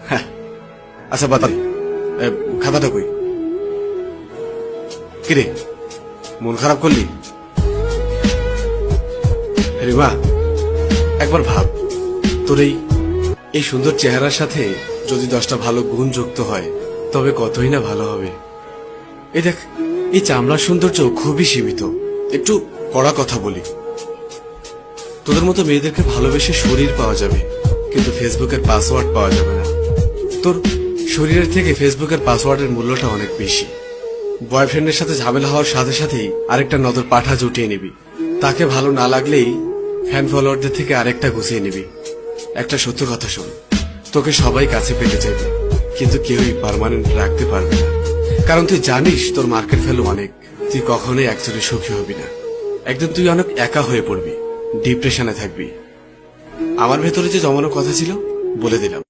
হ্যাঁ আচ্ছা বাতা খাতাটা কই কিরে মন খারাপ করলি রিমা একবার ভাব তোর এই সুন্দর চেহারার সাথে যদি 10টা ভালো গুণ যুক্ত হয় তবে কতই না ভালো হবে। এই দেখ এই চামড়ার সৌন্দর্য খুবই সীমিত। একটু কড়া কথা বলি, তোদের মতো মেয়েদেরকে ভালোবেসে শরীর পাওয়া যাবে কিন্তু ফেসবুকের পাসওয়ার্ড পাওয়া যাবে না। তোর শরীরের থেকে ফেসবুকের পাসওয়ার্ডের মূল্যটা অনেক বেশি। বয়ফ্রেন্ডের সাথে ঝামেলা হওয়ার সাথে সাথেই আরেকটা নজর পাঠা জুটিয়ে নিবি। তাকে ভালো না লাগলেই ফ্যান ফলোয়ারদের থেকে আরেকটা গুছিয়ে নিবি। একটা সত্য কথা শোন, তোকে সবাই কাছে পেতে চাইবে কিন্তু কেউই পার্মানেন্ট রাখতে পারবে না, কারণ তুই জানিস তোর মার্কেট ভ্যালু অনেক। তুই কখনোই একচুয়ালি সুখী হবি না। একদিন তুই অনেক একা হয়ে পড়বি, ডিপ্রেশনে থাকবি। আমার ভেতরে যে জমানো কথা ছিল বলে দিলাম।